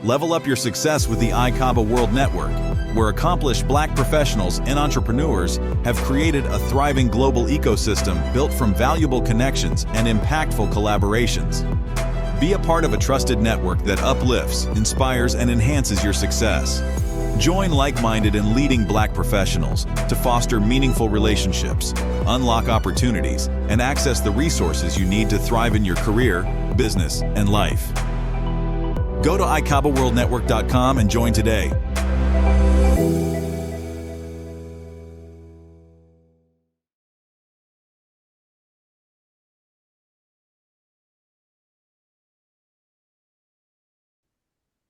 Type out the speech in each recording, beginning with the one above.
Level up your success with the ICABA World Network, where accomplished Black professionals and entrepreneurs have created a thriving global ecosystem built from valuable connections and impactful collaborations. Be a part of a trusted network that uplifts, inspires, and enhances your success. Join like-minded and leading Black professionals to foster meaningful relationships, unlock opportunities, and access the resources you need to thrive in your career, business, and life. Go to ICABAWorldNetwork.com and join today.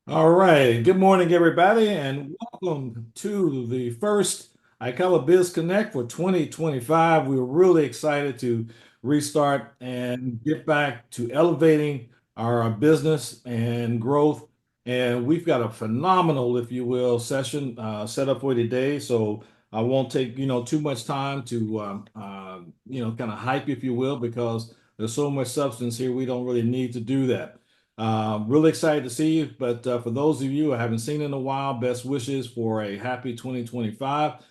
All right. Good morning, everybody, and welcome to the first ICABA Biz Connect for 2025. We're really excited to restart and get back to elevating our business and growth. And we've got a phenomenal, if you will, session set up for today. So I won't take, too much time to, kind of hype, if you will, because there's so much substance here. We don't really need to do that. Really excited to see you, but for those of you I haven't seen in a while, best wishes for a happy 2025.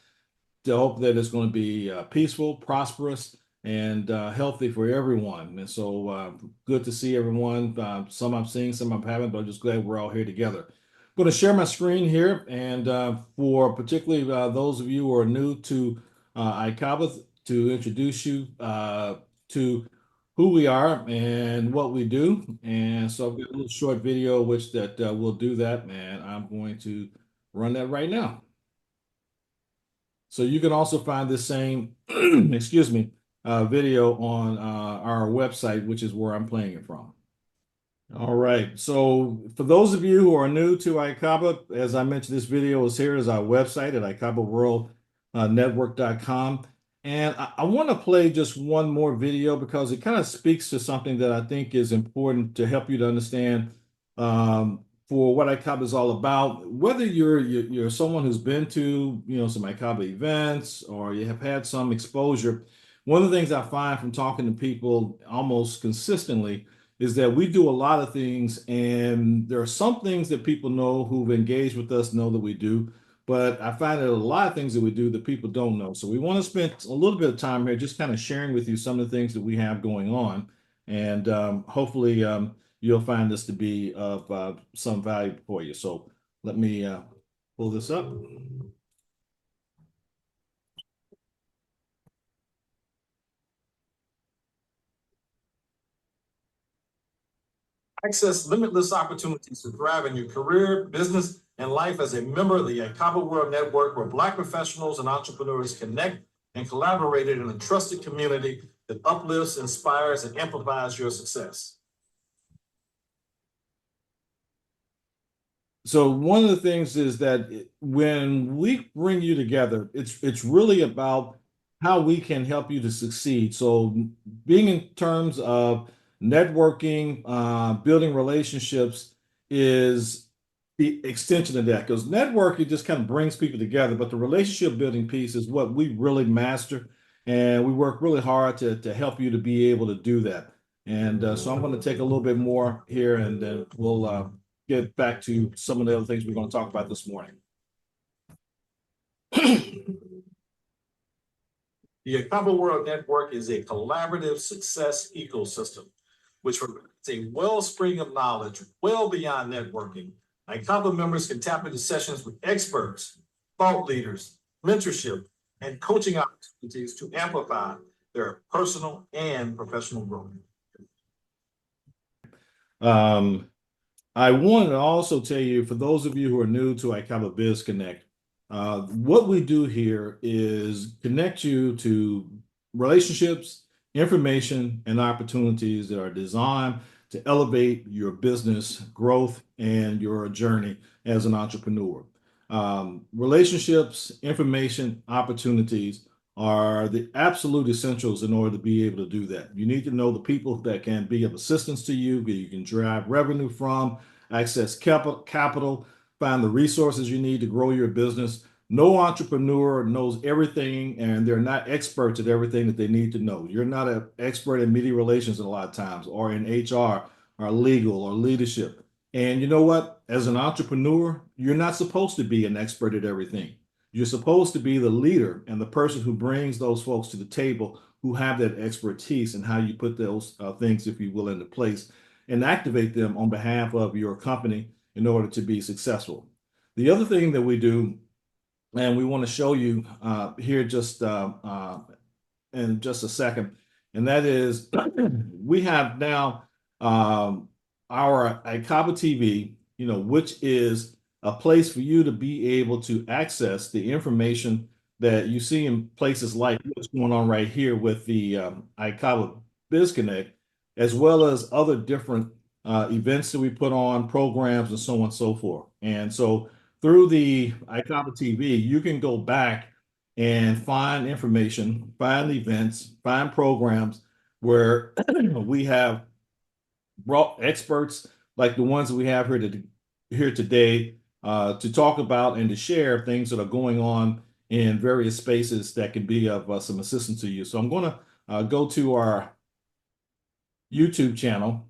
To hope that it's going to be peaceful, prosperous, and healthy for everyone. And so good to see everyone. Some I'm seeing, some I haven't, but I'm just glad we're all here together. I'm going to share my screen here, and for particularly those of you who are new to ICABA, to introduce you to who we are and what we do. And so I've got a little short video which that will do that, and I'm going to run that right now. So you can also find this same, excuse me, video on our website, which is where I'm playing it from. All right. So for those of you who are new to ICABA, as I mentioned, this video is here is our website at ICABAWorldNetwork.com. And I want to play just one more video because it kind of speaks to something that I think is important to help you to understand for what ICABA is all about. Whether you're someone who's been to some ICABA events or you have had some exposure, one of the things I find from talking to people almost consistently is that we do a lot of things, and there are some things that people know who've engaged with us know that we do. But I find that a lot of things that we do that people don't know. So we want to spend a little bit of time here just kind of sharing with you some of the things that we have going on. And hopefully you'll find this to be of some value for you. So let me pull this up. Access limitless opportunities to thrive in your career, business, and life as a member of the ICABA World Network, where Black professionals and entrepreneurs connect and collaborate in a trusted community that uplifts, inspires, and amplifies your success. So one of the things is that when we bring you together, it's really about how we can help you to succeed. So being in terms of networking, building relationships is the extension of that, because networking just kind of brings people together, but the relationship building piece is what we really master, and we work really hard to help you to be able to do that. And so I'm going to take a little bit more here, and then we'll get back to some of the other things we're going to talk about this morning. The ICABA World Network is a collaborative success ecosystem, which provides a wellspring of knowledge well beyond networking. ICABA members can tap into sessions with experts, thought leaders, mentorship, and coaching opportunities to amplify their personal and professional growth. I want to also tell you, for those of you who are new to ICABA Biz Connect, what we do here is connect you to relationships, information, and opportunities that are designed to elevate your business growth and your journey as an entrepreneur. Relationships, information, opportunities are the absolute essentials in order to be able to do that. You need to know the people that can be of assistance to you, that you can drive revenue from, access capital, find the resources you need to grow your business. No entrepreneur knows everything, and they're not experts at everything that they need to know. You're not an expert in media relations a lot of times, or in HR, or legal, or leadership. And you know what? As an entrepreneur, you're not supposed to be an expert at everything. You're supposed to be the leader and the person who brings those folks to the table who have that expertise and how you put those things, if you will, into place and activate them on behalf of your company in order to be successful. The other thing that we do, and we want to show you here just in just a second, and that is we have now our ICABA-TV, which is a place for you to be able to access the information that you see in places like what's going on right here with the ICABA Biz Connect, as well as other different events that we put on, programs, and so on and so forth. And so through the ICABA-TV, you can go back and find information, find events, find programs where we have brought experts like the ones that we have here today to talk about and to share things that are going on in various spaces that can be of some assistance to you. So I'm going to go to our YouTube channel.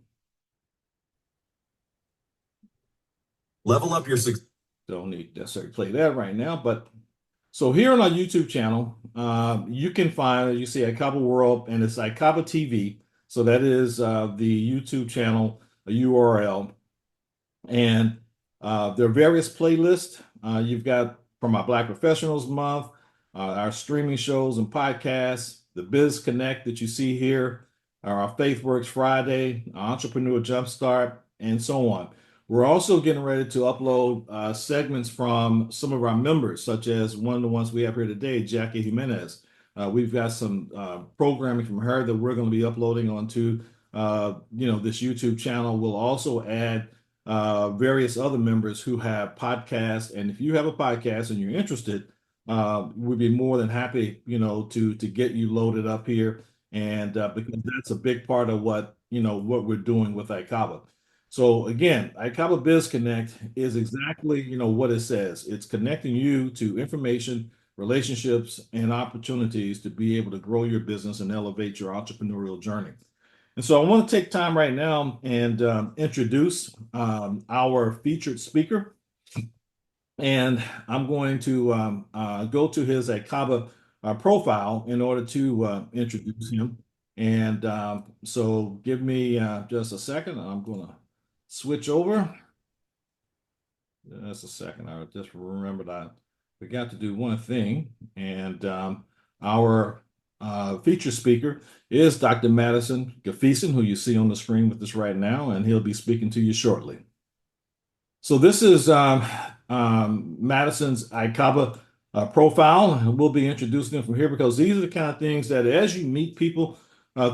Level up your success. Don't need to necessarily play that right now, but so here on our YouTube channel, you can find, you see ICABA World, and it's ICABA-TV. So that is the YouTube channel URL. And there are various playlists. You've got from our Black Professionals Month, our streaming shows and podcasts, the Biz Connect that you see here, our FaithWorks Friday, our Entrepreneur Jumpstart, and so on. We're also getting ready to upload segments from some of our members, such as one of the ones we have here today, Jacqueline Jimenez. We've got some programming from her that we're going to be uploading onto this YouTube channel. We'll also add various other members who have podcasts. And if you have a podcast and you're interested, we'd be more than happy, to get you loaded up here. And because that's a big part of what we're doing with ICABA. So again, ICABA Biz Connect is exactly, what it says. It's connecting you to information, relationships, and opportunities to be able to grow your business and elevate your entrepreneurial journey. And so I want to take time right now and introduce our featured speaker. And I'm going to go to his ICABA profile in order to introduce him. And so give me just a second. I'm going to switch over. Just a second. I just remembered I forgot to do one thing. And our featured speaker is Dr. Madison Ngafeeson, who you see on the screen with us right now, and he'll be speaking to you shortly. So this is Madison's ICABA profile, and we'll be introducing them from here because these are the kind of things that as you meet people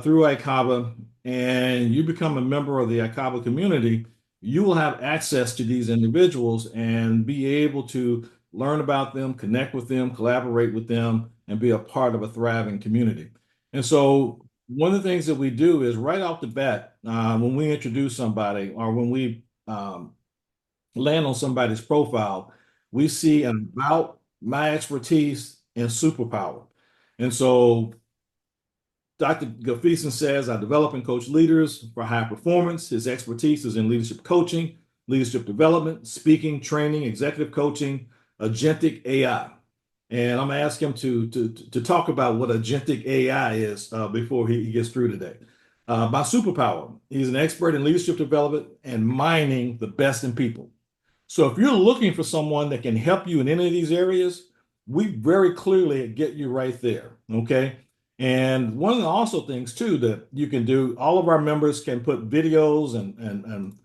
through ICABA and you become a member of the ICABA community, you will have access to these individuals and be able to learn about them, connect with them, collaborate with them, and be a part of a thriving community. And so one of the things that we do is right off the bat, when we introduce somebody or when we land on somebody's profile, we see about my expertise and superpower. And so Dr. Ngafeeson says, I develop and coach leaders for high performance. His expertise is in leadership coaching, leadership development, speaking, training, executive coaching, agentic AI. And I'm going to ask him to talk about what agentic AI is before he gets through today. My superpower, he's an expert in leadership development and mining the best in people. So if you're looking for someone that can help you in any of these areas, we very clearly get you right there, okay? And one of the also things too that you can do, all of our members can put videos and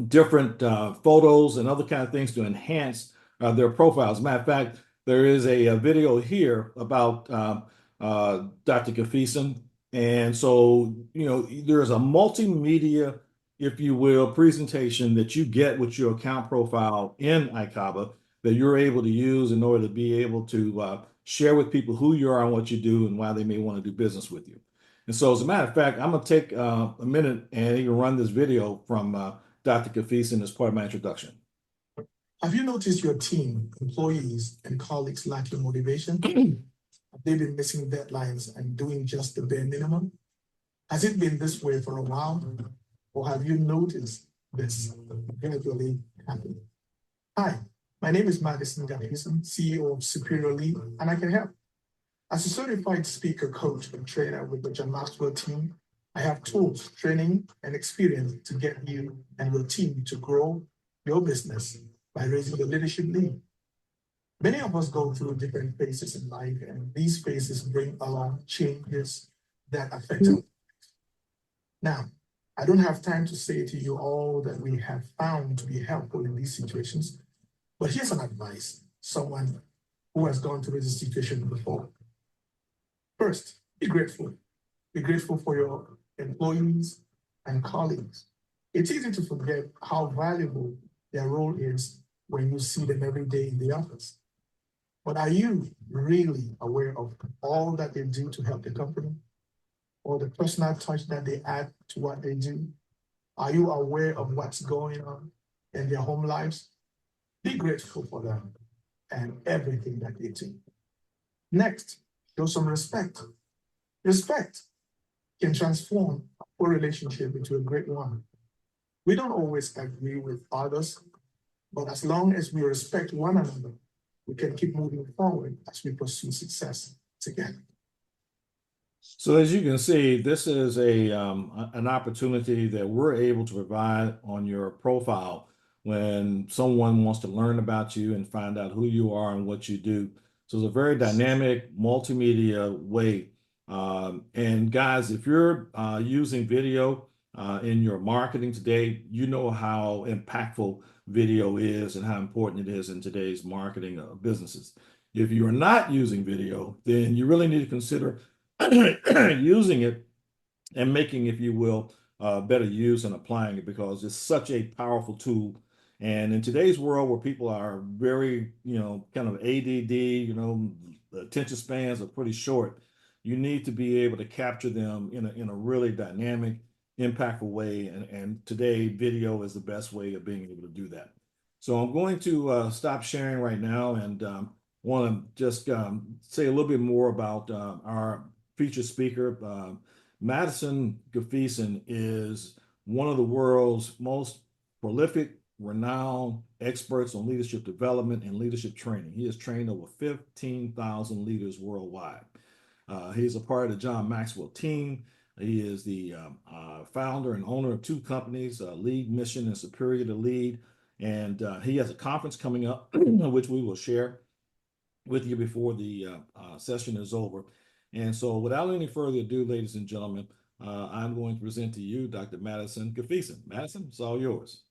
different photos and other kind of things to enhance their profiles. Matter of fact, there is a video here about Dr. Ngafeeson. And so, there's a multimedia, if you will, presentation that you get with your account profile in ICABA that you're able to use in order to be able to share with people who you are and what you do and why they may want to do business with you. And so as a matter of fact, I'm going to take a minute and even run this video from Dr. Ngafeeson as part of my introduction. Have you noticed your team, employees, and colleagues lacking motivation? Have they been missing deadlines and doing just the bare minimum? Has it been this way for a while? Or have you noticed this gradually happen. Hi, my name is Madison, CEO of Superior Lead, and I can help. As a certified speaker, coach, and trainer with the John Maxwell team, I have tools, training, and experience to get you and your team to grow your business by raising the leadership lead. Many of us go through different phases in life, and these phases bring along changes that affect us. Now, I don't have time to say to you all that we have found to be helpful in these situations, but here's an advice, someone who has gone through this situation before. First, be grateful. Be grateful for your employees and colleagues. It's easy to forget how valuable their role is when you see them every day in the office. But are you really aware of all that they do to help the company, or the personal touch that they add to what they do? Are you aware of what's going on in their home lives? Be grateful for them and everything that they do. Next, show some respect. Respect can transform a poor relationship into a great one. We don't always agree with others, but as long as we respect one another, we can keep moving forward as we pursue success together. So as you can see, this is an opportunity that we're able to provide on your profile when someone wants to learn about you and find out who you are and what you do. So it's a very dynamic multimedia way. And guys, if you're using video in your marketing today, you know how impactful video is and how important it is in today's marketing of businesses. If you are not using video, then you really need to consider using it and making, if you will, better use and applying it, because it's such a powerful tool. And in today's world where people are very, kind of ADD, the attention spans are pretty short, you need to be able to capture them in a really dynamic, impactful way. And today, video is the best way of being able to do that. So I'm going to stop sharing right now and want to just say a little bit more about our featured speaker. Madison Ngafeeson is one of the world's most prolific, renowned experts on leadership development and leadership training. He has trained over 15,000 leaders worldwide. He's a part of the John Maxwell team. He is the founder and owner of two companies, Lead Mission and Superior to Lead. And he has a conference coming up, which we will share with you before the session is over. And so without any further ado, ladies and gentlemen, I'm going to present to you Dr. Madison Ngafeeson. Madison, it's all yours.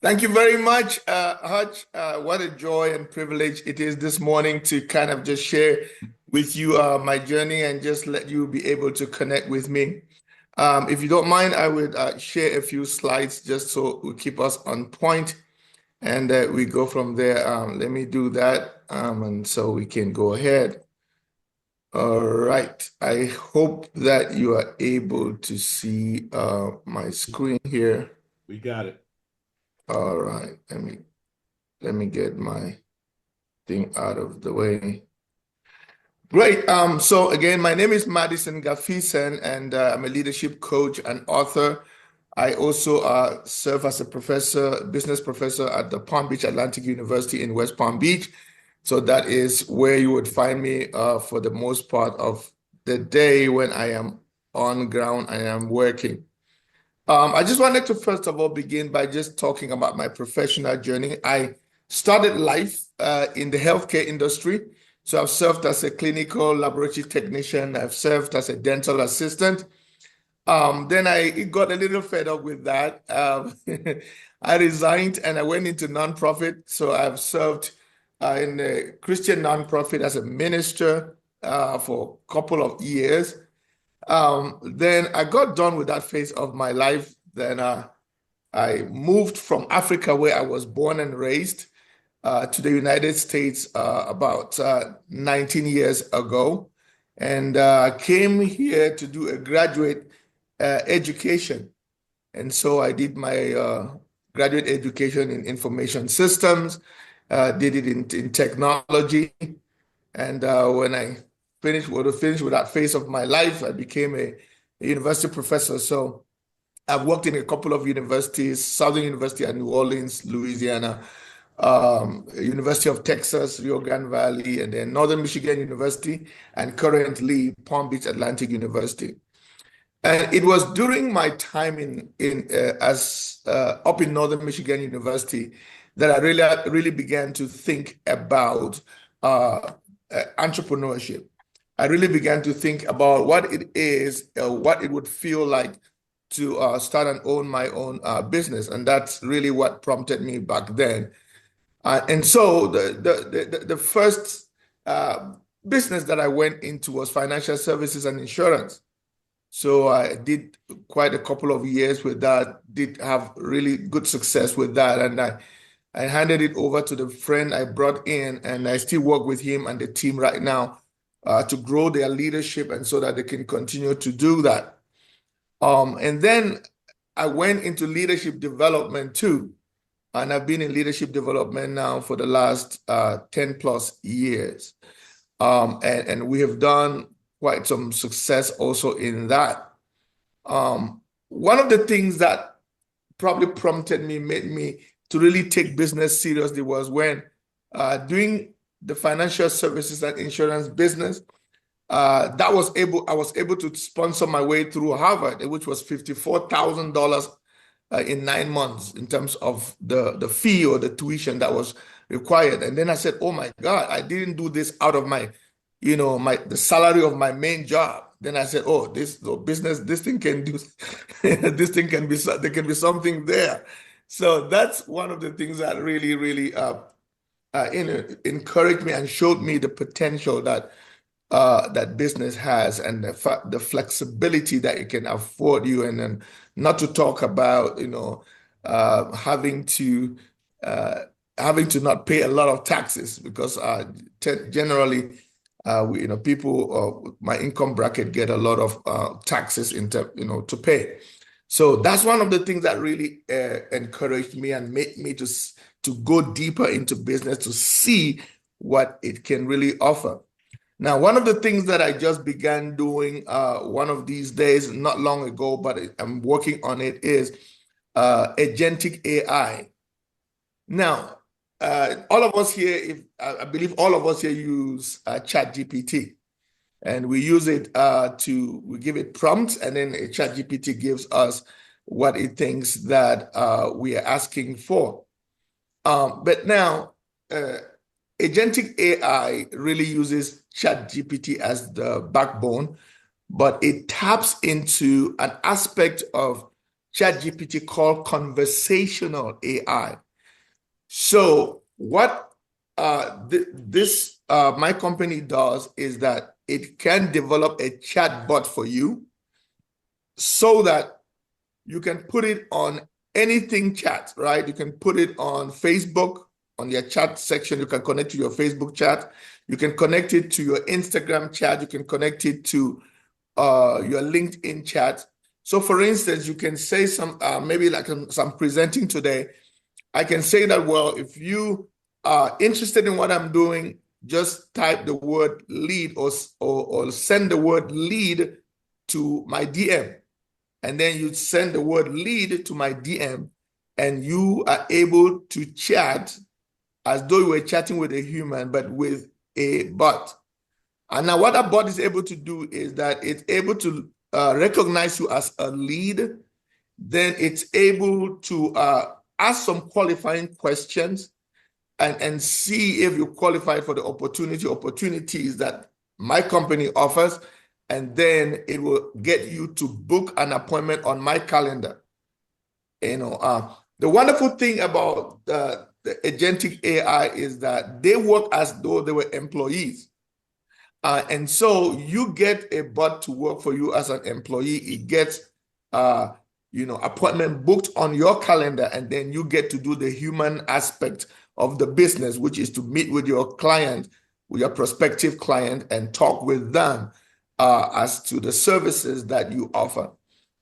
Thank you very much, Hutch. What a joy and privilege it is this morning to kind of just share with you my journey and just let you be able to connect with me. If you don't mind, I would share a few slides just so we keep us on point, and we go from there. Let me do that, and so we can go ahead. All right. I hope that you are able to see my screen here. We got it. All right. Let me get my thing out of the way. Great. So again, my name is Madison Ngafeeson, and I'm a leadership coach and author. I also serve as a business professor at the Palm Beach Atlantic University in West Palm Beach. So that is where you would find me for the most part of the day when I am on ground and I'm working. I just wanted to first of all begin by just talking about my professional journey. I started life in the healthcare industry. So I've served as a clinical laboratory technician. I've served as a dental assistant. Then I got a little fed up with that. I resigned and I went into nonprofit. So I've served in a Christian nonprofit as a minister for a couple of years. Then I got done with that phase of my life. Then I moved from Africa, where I was born and raised, to the United States about 19 years ago, and came here to do a graduate education. And so I did my graduate education in information systems, did it in technology. And when I finished with that phase of my life, I became a university professor. So I've worked in a couple of universities, Southern University at New Orleans, Louisiana, University of Texas, Rio Grande Valley, and then Northern Michigan University, and currently Palm Beach Atlantic University. And it was during my time up in Northern Michigan University that I really began to think about entrepreneurship. I really began to think about what it is, what it would feel like to start and own my own business, and that's really what prompted me back then. And so the first business that I went into was financial services and insurance. So I did quite a couple of years with that, did have really good success with that. And I handed it over to the friend I brought in, and I still work with him and the team right now to grow their leadership and so that they can continue to do that. And then I went into leadership development too. And I've been in leadership development now for the last 10 plus years. And we have done quite some success also in that. One of the things that probably prompted me, made me to really take business seriously was when doing the financial services and insurance business, I was able to sponsor my way through Harvard, which was $54,000 in 9 months in terms of the fee or the tuition that was required. And then I said, oh my God, I didn't do this out of the salary of my main job. Then I said, oh, this business, this thing can do, this thing can be, there can be something there. So that's one of the things that really, really encouraged me and showed me the potential that that business has, and the flexibility that it can afford you, and then not to talk about having to not pay a lot of taxes, because generally people my income bracket get a lot of taxes to pay. So that's one of the things that really encouraged me and made me to go deeper into business, to see what it can really offer. Now, one of the things that I just began doing one of these days, not long ago, but I'm working on it, is agentic AI. Now, all of us here, I believe all of us here use ChatGPT, and we use it we give it prompts, and then ChatGPT gives us what it thinks that we are asking for. But now, agentic AI really uses ChatGPT as the backbone, but it taps into an aspect of ChatGPT called conversational AI. So what my company does is that it can develop a chatbot for you so that you can put it on anything chat, right? You can put it on Facebook, on your chat section. You can connect to your Facebook chat. You can connect it to your Instagram chat. You can connect it to your LinkedIn chat. So for instance, you can say maybe like I'm presenting today, I can say that, well, if you are interested in what I'm doing, just type the word lead or send the word lead to my DM. And then you send the word lead to my DM, and you are able to chat as though you were chatting with a human, but with a bot. And now what a bot is able to do is that it's able to recognize you as a lead. Then it's able to ask some qualifying questions and see if you qualify for the opportunities that my company offers. And then it will get you to book an appointment on my calendar. The wonderful thing about the agentic AI is that they work as though they were employees. And so you get a bot to work for you as an employee. It gets, appointment booked on your calendar, and then you get to do the human aspect of the business, which is to meet with your client, with your prospective client, and talk with them as to the services that you offer.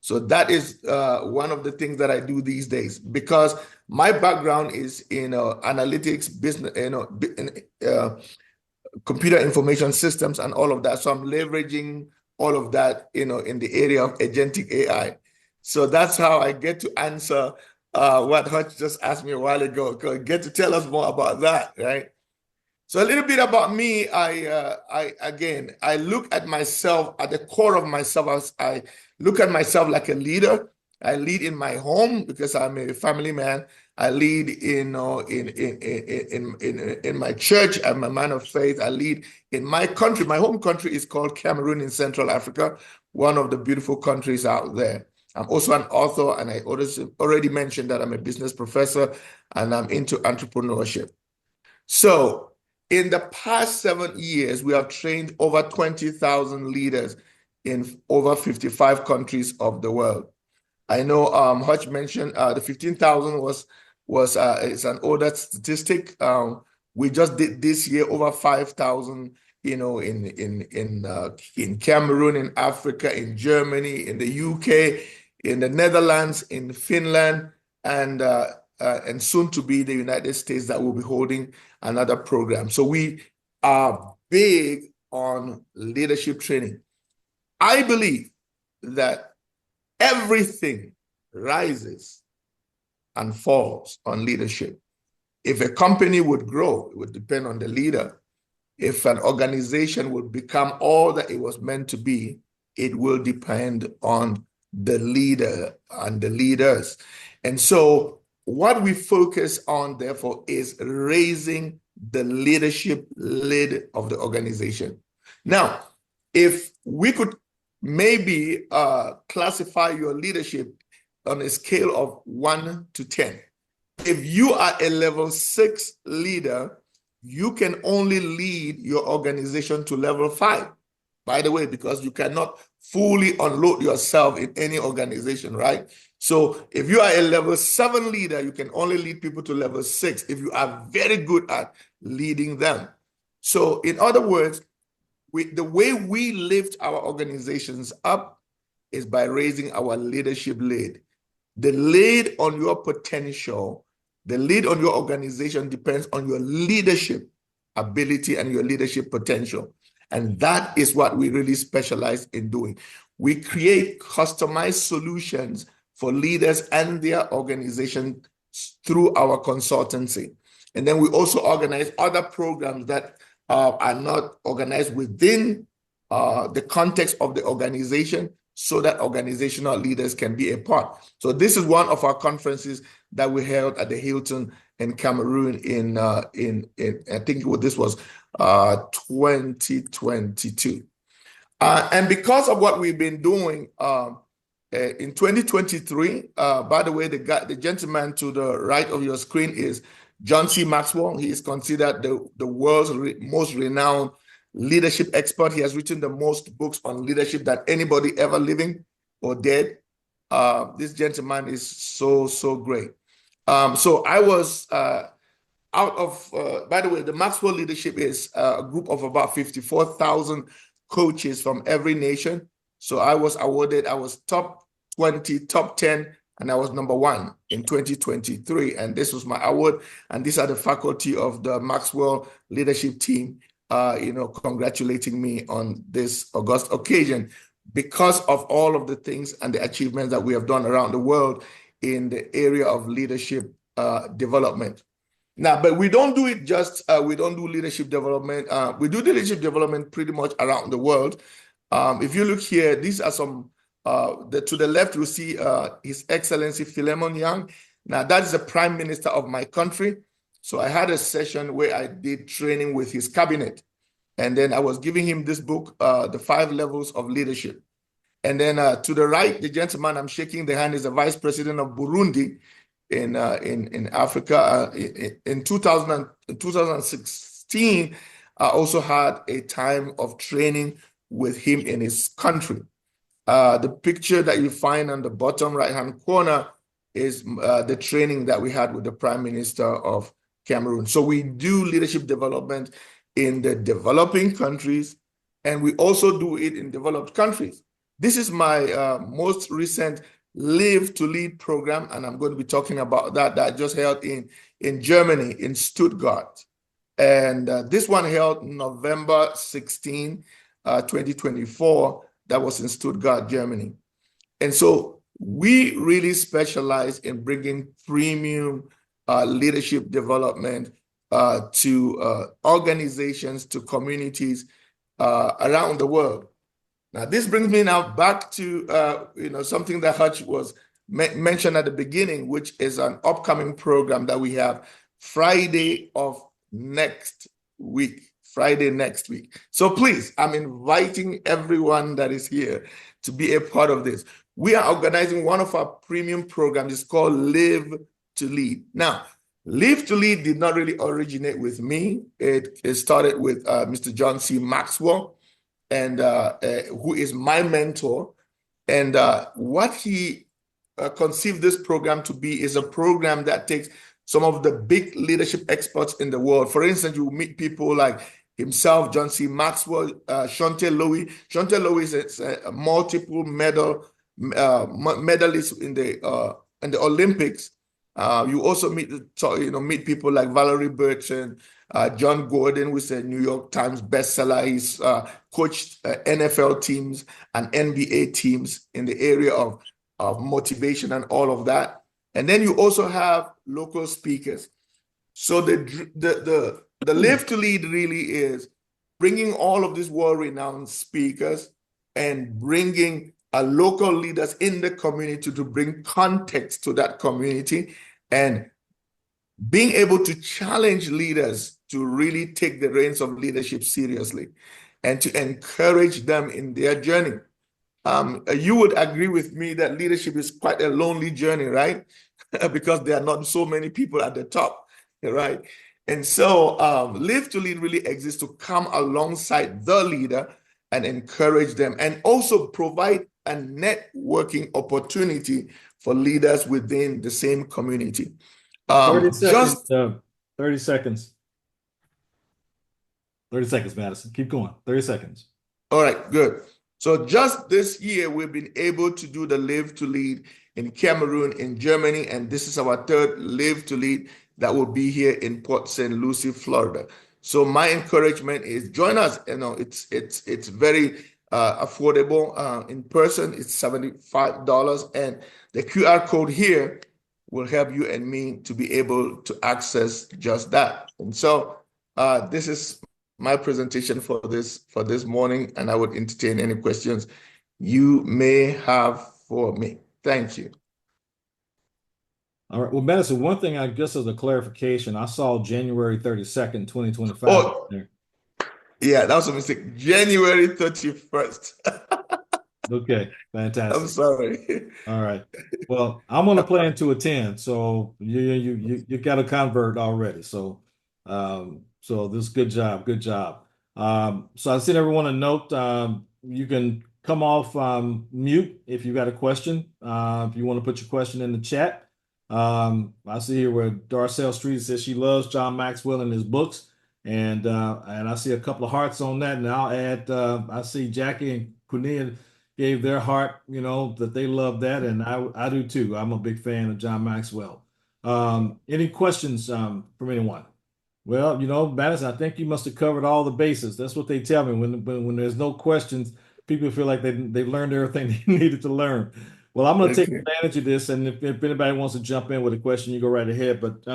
So that is one of the things that I do these days, because my background is in analytics, business, computer information systems and all of that. So I'm leveraging all of that, in the area of agentic AI. So that's how I get to answer what Hutch just asked me a while ago. Get to tell us more about that, right? So a little bit about me. I look at myself at the core of myself. I look at myself like a leader. I lead in my home because I'm a family man. I lead in my church. I'm a man of faith. I lead in my country. My home country is called Cameroon in Central Africa, one of the beautiful countries out there. I'm also an author, and I already mentioned that I'm a business professor and I'm into entrepreneurship. So in the past 7 years, we have trained over 20,000 leaders in over 55 countries of the world. I know Hutch mentioned the 15,000 it's an older statistic. We just did this year over 5,000, in Cameroon, in Africa, in Germany, in the UK, in the Netherlands, in Finland, and soon to be the United States that will be holding another program. So we are big on leadership training. I believe that everything rises and falls on leadership. If a company would grow, it would depend on the leader. If an organization would become all that it was meant to be, it will depend on the leader and the leaders. And so what we focus on, therefore, is raising the leadership lid of the organization. Now, if we could maybe classify your leadership on a scale of 1 to 10. If you are a level 6 leader, you can only lead your organization to level 5. By the way, because you cannot fully unload yourself in any organization, right? So if you are a level 7 leader, you can only lead people to level 6 if you are very good at leading them. So in other words, the way we lift our organizations up is by raising our leadership lid. The lid on your potential, the lid on your organization depends on your leadership ability and your leadership potential. And that is what we really specialize in doing. We create customized solutions for leaders and their organization through our consultancy. And then we also organize other programs that are not organized within the context of the organization so that organizational leaders can be a part. So this is one of our conferences that we held at the Hilton in Cameroon in I think this was 2022. And because of what we've been doing in 2023, by the way, the gentleman to the right of your screen is John C. Maxwell. He is considered the world's most renowned leadership expert. He has written the most books on leadership than anybody ever living or dead. This gentleman is so great. So I was out of, by the way, the Maxwell Leadership is a group of about 54,000 coaches from every nation. So I was awarded, I was top 20, top 10, and I was number 1 in 2023. And this was my award. And these are the faculty of the Maxwell Leadership team, congratulating me on this august occasion because of all of the things and the achievements that we have done around the world in the area of leadership development. Now, but we don't do it just, we don't do leadership development. We do leadership development pretty much around the world. If you look here, these are some, to the left, you'll see His Excellency Philemon Yang. Now, that is the Prime Minister of my country. So I had a session where I did training with his cabinet. And then I was giving him this book, The 5 Levels of Leadership. And then to the right, the gentleman I'm shaking the hand is the Vice President of Burundi in Africa. In 2016, I also had a time of training with him in his country. The picture that you find on the bottom right-hand corner is the training that we had with the Prime Minister of Cameroon. So we do leadership development in the developing countries, and we also do it in developed countries. This is my most recent Live to Lead program, and I'm going to be talking about that I just held in Germany, in Stuttgart. And this one held November 16, 2024. That was in Stuttgart, Germany. And so we really specialize in bringing premium leadership development to organizations, to communities around the world. Now, this brings me now back to something that Hutch was mentioned at the beginning, which is an upcoming program that we have Friday next week. So please, I'm inviting everyone that is here to be a part of this. We are organizing one of our premium programs. It's called Live to Lead. Now, Live to Lead did not really originate with me. It started with Mr. John C. Maxwell, and who is my mentor. And what he conceived this program to be is a program that takes some of the big leadership experts in the world. For instance, you meet people like himself, John C. Maxwell, Shante Lowy. Shante Lowy is a multiple medalist in the Olympics. You also meet people like Valerie Burton, John Gordon, who is a New York Times bestseller. He's coached NFL teams and NBA teams in the area of motivation and all of that. And then you also have local speakers. So the Live to Lead really is bringing all of these world-renowned speakers and bringing local leaders in the community to bring context to that community, and being able to challenge leaders to really take the reins of leadership seriously and to encourage them in their journey. You would agree with me that leadership is quite a lonely journey, right? Because there are not so many people at the top, right? And so Live to Lead really exists to come alongside the leader and encourage them, and also provide a networking opportunity for leaders within the same community. 30 seconds. 30 seconds. 30 seconds, Madison. Keep going. 30 seconds. All right, good. So just this year, we've been able to do the Live to Lead in Cameroon, in Germany, and this is our third Live to Lead that will be here in Port St. Lucie, Florida. So my encouragement is join us. It's very affordable. In person, it's $75, and the QR code here will help you and me to be able to access just that. And so this is my presentation for this morning, and I would entertain any questions you may have for me. Thank you. All right. Well, Madison, one thing I guess as a clarification, I saw January 32nd, 2025. Oh, yeah, that was a mistake. January 31st. Okay, fantastic. I'm sorry. All right. Well, I'm going to plan to attend, so you got to convert already. So so this is good job, good job. So I sent everyone a note. You can come off mute if you got a question. If you want to put your question in the chat. I see here where Darcel Street says she loves John Maxwell and his books, and I see a couple of hearts on that. And I'll add, I see Jackie and Quinea gave their heart, that they love that, and I do too. I'm a big fan of John Maxwell. Any questions from anyone? Well, Madison, I think you must have covered all the bases. That's what they tell me when there's no questions. People feel like they learned everything they needed to learn. Well, I'm going to take advantage of this, and if anybody wants to jump in with a question, you go right ahead. But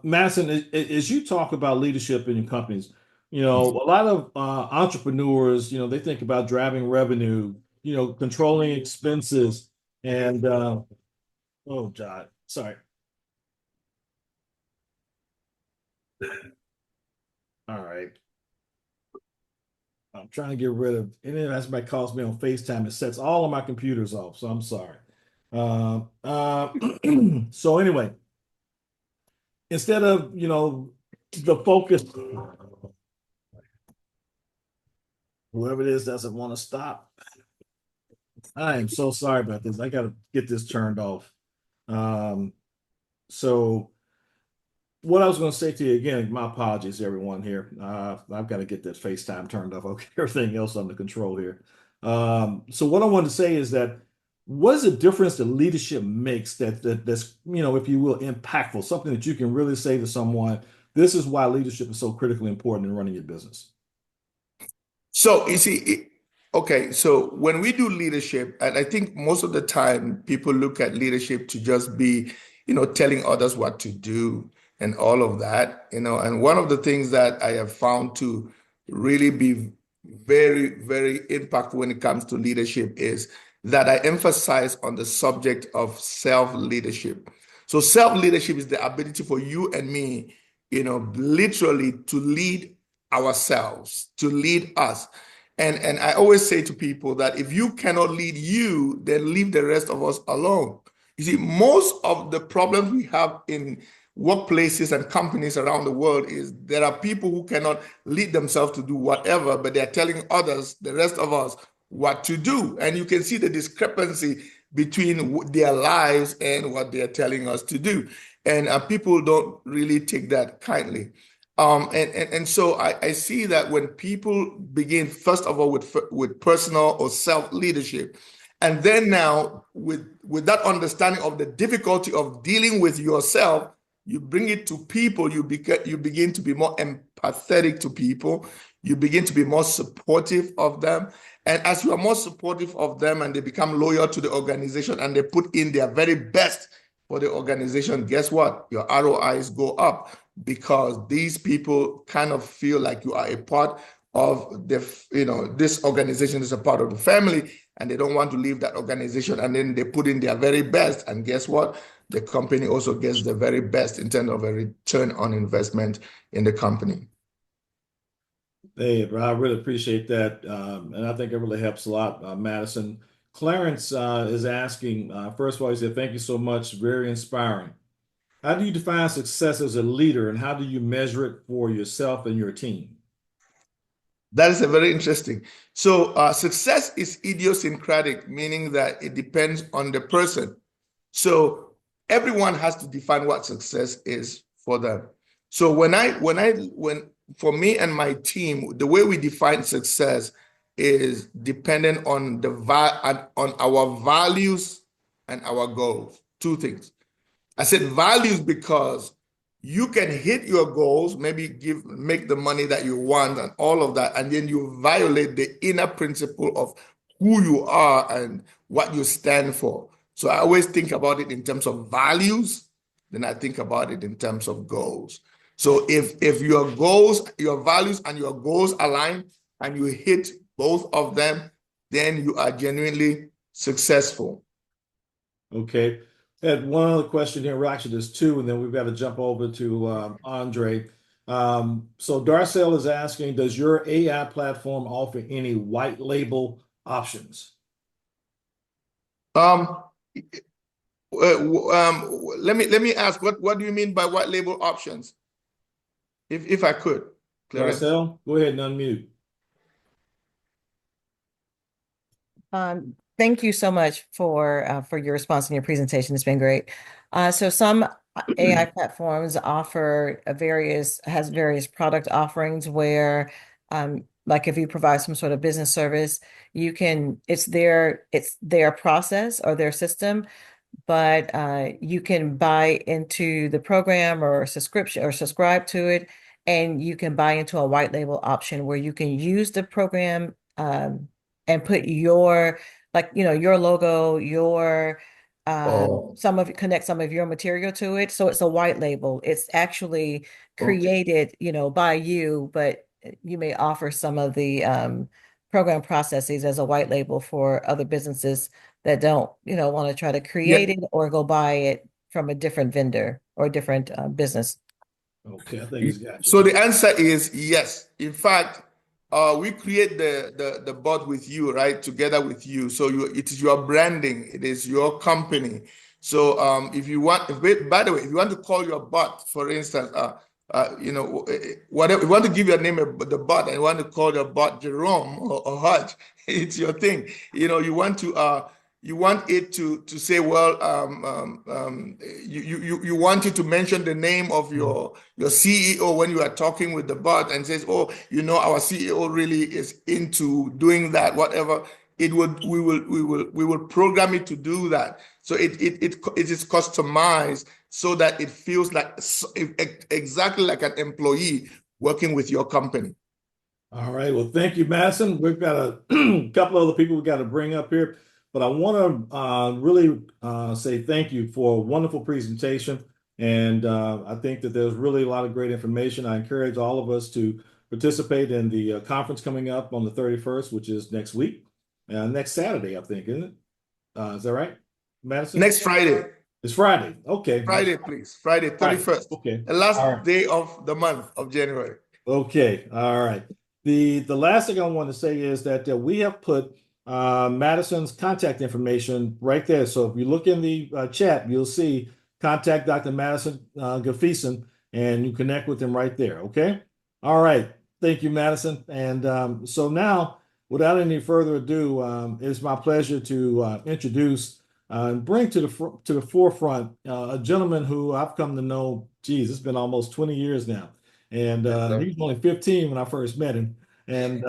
Madison, as you talk about leadership in your companies, a lot of entrepreneurs, they think about driving revenue, controlling expenses, and oh God, sorry. All right. I'm trying to get rid of anything that might calls me on FaceTime. It sets all of my computers off, so I'm sorry. So anyway, instead of the focus, whoever it is doesn't want to stop. I am so sorry about this. I got to get this turned off. So what I was going to say to you again, my apologies, everyone here. I've got to get this FaceTime turned off. Okay, everything else under control here. So what I wanted to say is that what is the difference that leadership makes that's if you will, impactful, something that you can really say to someone, this is why leadership is so critically important in running your business. So you see, Okay, so when we do leadership, and I think most of the time people look at leadership to just be, telling others what to do and all of that, and one of the things that I have found to really be very, very impactful when it comes to leadership is that I emphasize on the subject of self-leadership. So self-leadership is the ability for you and me, literally to lead ourselves, to lead us. And I always say to people that if you cannot lead you, then leave the rest of us alone. You see, most of the problems we have in workplaces and companies around the world is there are people who cannot lead themselves to do whatever, but they're telling others, the rest of us, what to do. And you can see the discrepancy between their lives and what they're telling us to do. And people don't really take that kindly. And so I see that when people begin, first of all, with personal or self-leadership, and then now with that understanding of the difficulty of dealing with yourself, you bring it to people, you begin to be more empathetic to people, you begin to be more supportive of them. And as you are more supportive of them and they become loyal to the organization and they put in their very best for the organization, guess what? Your ROIs go up because these people kind of feel like you are a part of this organization is a part of the family and they don't want to leave that organization, and then they put in their very best, and guess what? The company also gets the very best in terms of a return on investment in the company. Hey, I really appreciate that. And I think it really helps a lot, Madison. Clarence is asking, first of all, he said, thank you so much. Very inspiring. How do you define success as a leader, and how do you measure it for yourself and your team? That is a very interesting. So success is idiosyncratic, meaning that it depends on the person. So everyone has to define what success is for them. So when for me and my team, the way we define success is dependent on on our values and our goals. Two things. I said values because you can hit your goals, maybe make the money that you want and all of that, and then you violate the inner principle of who you are and what you stand for. So I always think about it in terms of values, then I think about it in terms of goals. So if your goals, your values and your goals align and you hit both of them, then you are genuinely successful. Okay. I had one other question here. Well, actually, there's two, and then we've got to jump over to Andre. So Darcel is asking, does your AI platform offer any white label options? Let me ask, what do you mean by white label options? If I could, Clarence. Darcel, go ahead and unmute. Thank you so much for your response and your presentation. It's been great. So some AI platforms offer various product offerings where, like if you provide some sort of business service, it's their process or their system, but you can buy into the program or subscription or subscribe to it, and you can buy into a white label option where you can use the program and put your your logo, connect some of your material to it. So it's a white label. It's actually created, by you, but you may offer some of the program processes as a white label for other businesses that don't, want to try to create it or go buy it from a different vendor or a different business. Okay, I think he's got you. So the answer is yes. In fact, we create the bot with you, right? Together with you. So it is your branding. It is your company. So if you want, by the way, if you want to call your bot, for instance, whatever, you want to give your name the bot, and you want to call your bot Jerome or Hutch, it's your thing. You want it to say, well, you want it to mention the name of your CEO when you are talking with the bot and says, oh, our CEO really is into doing that, whatever. We will program it to do that. So it is customized so that it feels like exactly like an employee working with your company. All right. Well, thank you, Madison. We've got a couple other people we got to bring up here, but I want to really say thank you for a wonderful presentation. And I think that there's really a lot of great information. I encourage all of us to participate in the conference coming up on the 31st, which is next week, next Saturday, I think, isn't it? Is that right, Madison? Next Friday. It's Friday. Okay. Friday, please. Friday, 31st. Okay. The last All right. day of the month of January. Okay, all right. The last thing I want to say is that we have put Madison's contact information right there. So if you look in the chat, you'll see contact Dr. Madison Ngafeeson, and you connect with him right there. Okay. All right. Thank you, Madison. And so now, without any further ado, it's my pleasure to introduce and bring to the forefront a gentleman who I've come to know. Geez, it's been almost 20 years now. And he was only 15 when I first met him. And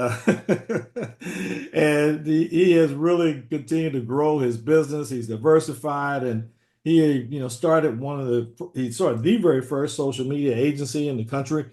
and he has really continued to grow his business. He's diversified, and he started the very first social media agency in the country.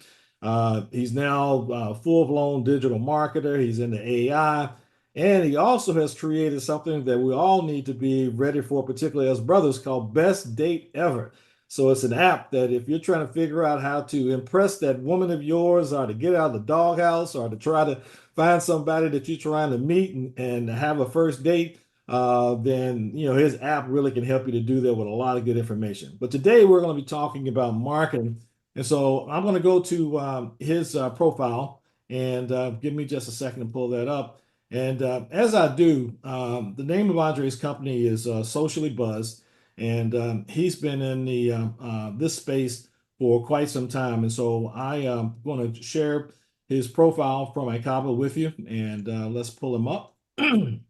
He's now a full-blown digital marketer. He's into AI, and he also has created something that we all need to be ready for, particularly as brothers, called Best Date Ever. So it's an app that if you're trying to figure out how to impress that woman of yours, or to get out of the doghouse, or to try to find somebody that you're trying to meet and have a first date, then his app really can help you to do that with a lot of good information. But today we're going to be talking about marketing. And so I'm going to go to his profile, and give me just a second to pull that up. And as I do, the name of Andre's company is Socially Buzzed. And he's been in this space for quite some time. And so I am going to share his profile from ICABA with you, and let's pull him up. And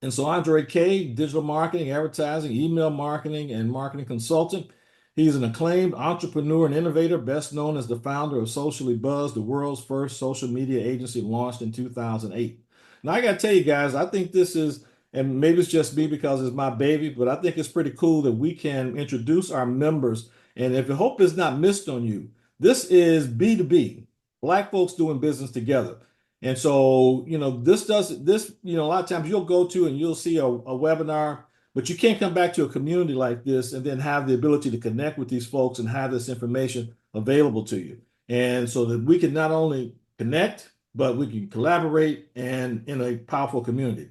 so Andre K, digital marketing, advertising, email marketing, and marketing consultant. He's an acclaimed entrepreneur and innovator, best known as the founder of Socially Buzzed, the world's first social media agency launched in 2008. Now, I got to tell you guys, I think this is, and maybe it's just me because it's my baby, but I think it's pretty cool that we can introduce our members. And if I hope it's not missed on you, this is B2B, Black folks doing business together. And so, a lot of times you'll go to and you'll see a webinar, but you can't come back to a community like this and then have the ability to connect with these folks and have this information available to you. And so that we can not only connect, but we can collaborate and in a powerful community.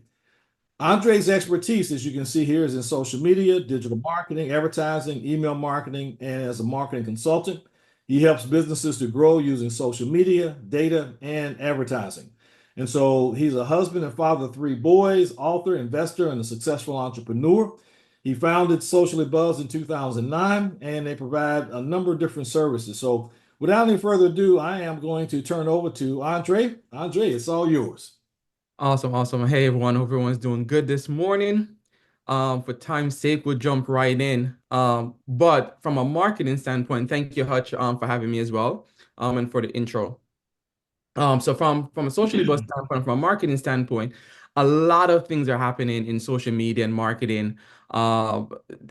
Andre's expertise, as you can see here, is in social media, digital marketing, advertising, email marketing, and as a marketing consultant. He helps businesses to grow using social media, data, and advertising. And so he's a husband and father of 3 boys, author, investor, and a successful entrepreneur. He founded Socially Buzzed in 2009, and they provide a number of different services. So without any further ado, I am going to turn over to Andre. Andre, it's all yours. Awesome, awesome. Hey everyone, hope everyone's doing good this morning. For time's sake, we'll jump right in. But from a marketing standpoint, thank you, Hutch, for having me as well, and for the intro. So from a Socially Buzzed standpoint, from a marketing standpoint, a lot of things are happening in social media and marketing,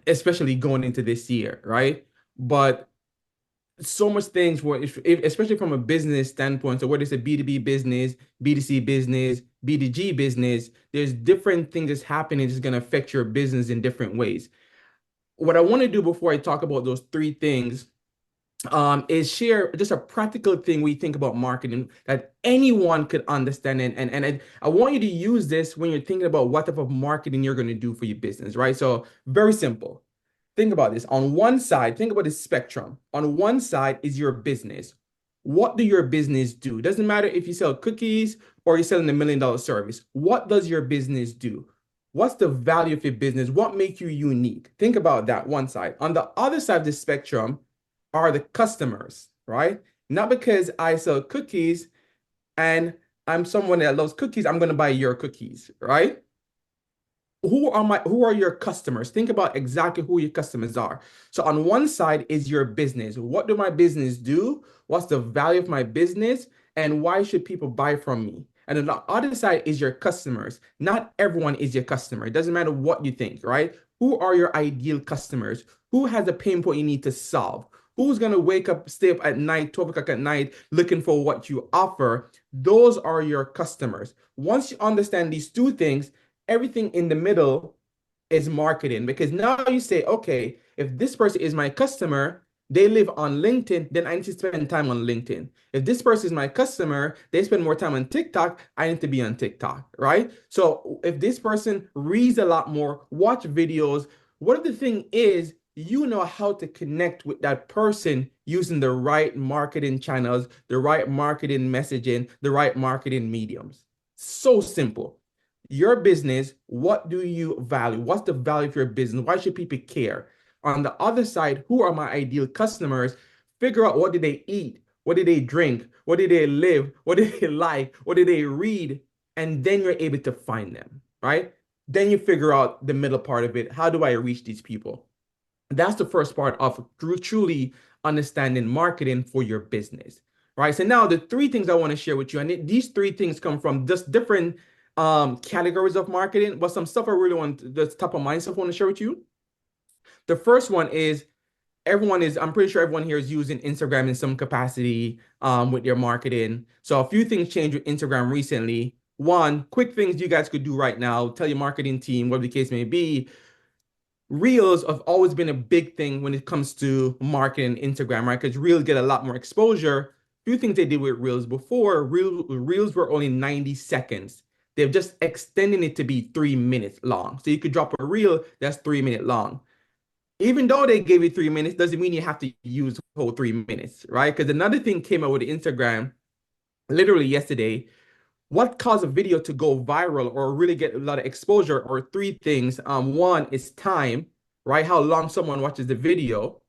especially going into this year, right? But so much things where, especially from a business standpoint, so whether it's a B2B business, B2C business, B2G business, there's different things that's happening that's going to affect your business in different ways. What I want to do before I talk about those 3 things is share just a practical thing we think about marketing that anyone could understand. And I want you to use this when you're thinking about what type of marketing you're going to do for your business, right? So very simple. Think about this. On one side, think about this spectrum. On one side is your business. What do your business do? It doesn't matter if you sell cookies or you're selling $1 million service. What does your business do? What's the value of your business? What makes you unique? Think about that one side. On the other side of the spectrum are the customers, right? Not because I sell cookies and I'm someone that loves cookies, I'm going to buy your cookies, right? Who are your customers? Think about exactly who your customers are. So on one side is your business. What do my business do? What's the value of my business? And why should people buy from me? And on the other side is your customers. Not everyone is your customer. It doesn't matter what you think, right? Who are your ideal customers? Who has a pain point you need to solve? Who's going to wake up, stay up at night, 12 o'clock at night, looking for what you offer? Those are your customers. Once you understand these two things, everything in the middle is marketing, because now you say, okay, if this person is my customer, they live on LinkedIn, then I need to spend time on LinkedIn. If this person is my customer, they spend more time on TikTok, I need to be on TikTok, right? So if this person reads a lot more, watch videos, what if the thing is, you know how to connect with that person using the right marketing channels, the right marketing messaging, the right marketing mediums. So simple. Your business, what do you value? What's the value of your business? Why should people care? On the other side, who are my ideal customers? Figure out, what do they eat? What do they drink? What do they live? What do they like? What do they read? And then you're able to find them, right? Then you figure out the middle part of it. How do I reach these people? That's the first part of truly understanding marketing for your business, right? So now the three things I want to share with you, and these three things come from just different categories of marketing, but some stuff I really want, the top of mind stuff I want to share with you. The first one is, I'm pretty sure everyone here is using Instagram in some capacity with their marketing. So a few things changed with Instagram recently. One, quick things you guys could do right now, tell your marketing team, whatever the case may be. Reels have always been a big thing when it comes to marketing Instagram, right? Because Reels get a lot more exposure. Few things they did with Reels before, Reels were only 90 seconds. They've just extending it to be 3 minutes long. So you could drop a reel that's 3 minutes long. Even though they gave you 3 minutes, doesn't mean you have to use the whole 3 minutes, right? Because another thing came out with Instagram literally yesterday. What caused a video to go viral or really get a lot of exposure, or three things. One is time, right? How long someone watches the video.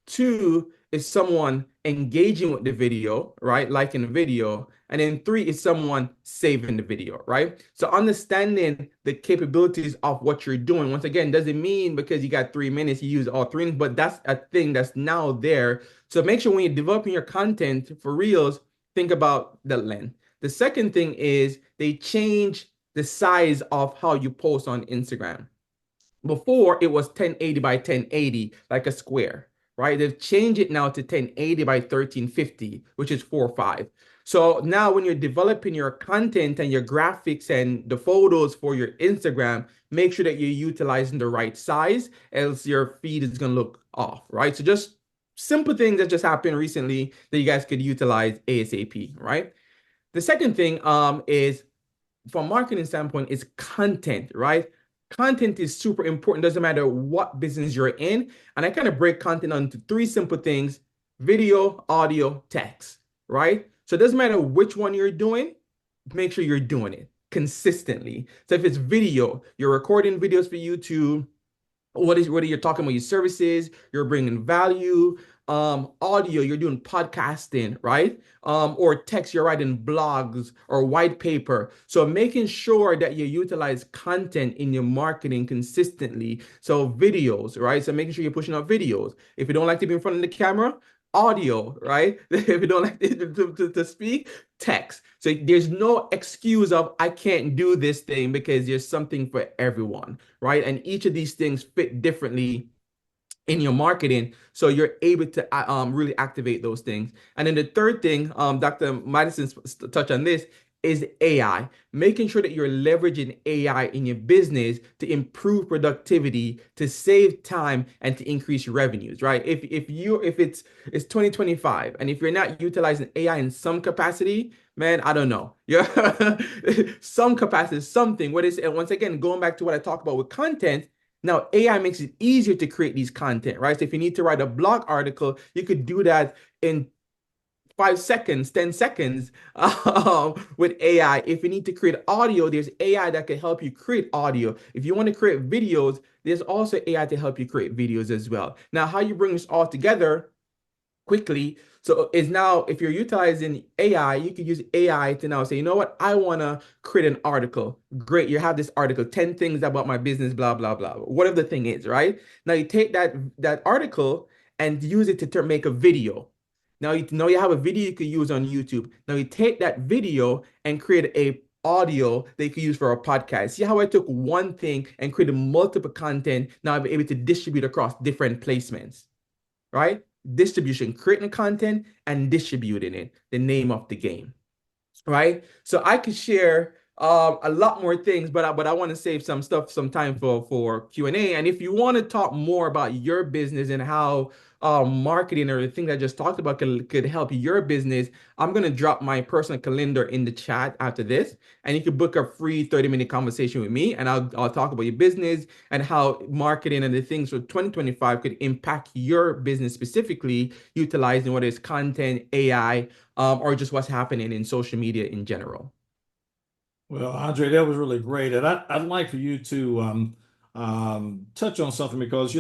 Two is someone engaging with the video, right? Liking the video. And then three is someone saving the video, right? So understanding the capabilities of what you're doing, once again, doesn't mean because you got 3 minutes, you use all three, but that's a thing that's now there. So make sure when you're developing your content for Reels, think about the length. The second thing is they change the size of how you post on Instagram. Before, it was 1080 by 1080, like a square, right? They've changed it now to 1080 by 1350, which is 4:5. So now when you're developing your content and your graphics and the photos for your Instagram, make sure that you're utilizing the right size, else your feed is going to look off, right? So just simple things that just happened recently that you guys could utilize ASAP, right? The second thing is, from a marketing standpoint, is content, right? Content is super important. Doesn't matter what business you're in. And I kind of break content into three simple things: video, audio, text, right? So it doesn't matter which one you're doing, make sure you're doing it consistently. So if it's video, you're recording videos for YouTube, whether you're talking about your services, you're bringing value. Audio, you're doing podcasting, right? Or text, you're writing blogs or white paper. So making sure that you utilize content in your marketing consistently. So videos, right? So making sure you're pushing out videos. If you don't like to be in front of the camera, audio, right? If you don't like to speak, text. So there's no excuse of, I can't do this thing, because there's something for everyone, right? And each of these things fit differently in your marketing, so you're able to really activate those things. And then the third thing, Dr. Madison touched on this, is AI. Making sure that you're leveraging AI in your business to improve productivity, to save time, and to increase revenues, right? If it's 2025, and if you're not utilizing AI in some capacity, man, I don't know. Yeah, some capacity, something. What is, and once again, going back to what I talked about with content. Now, AI makes it easier to create these content, right? So if you need to write a blog article, you could do that in 5 seconds, 10 seconds with AI. If you need to create audio, there's AI that can help you create audio. If you want to create videos, there's also AI to help you create videos as well. Now, how you bring this all together quickly. So is now, if you're utilizing AI, you could use AI to now say, you know what, I want to create an article. Great, you have this article, 10 things about my business, blah, blah, blah, whatever the thing is, right? Now you take that article and use it to make a video. Now you have a video you could use on YouTube. Now you take that video and create a audio that you could use for a podcast. See how I took one thing and created multiple content. Now I'm able to distribute across different placements, right? distribution, creating content and distributing it, the name of the game, right? So I could share a lot more things, but I want to save some time for Q&A. And if you want to talk more about your business and how marketing or the thing I just talked about could help your business, I'm going to drop my personal calendar in the chat after this, and you can book a free 30-minute conversation with me, and I'll talk about your business and how marketing and the things for 2025 could impact your business specifically, utilizing whether it's content, AI, or just what's happening in social media in general. Well, Andre, that was really great. And I'd like for you to touch on something because,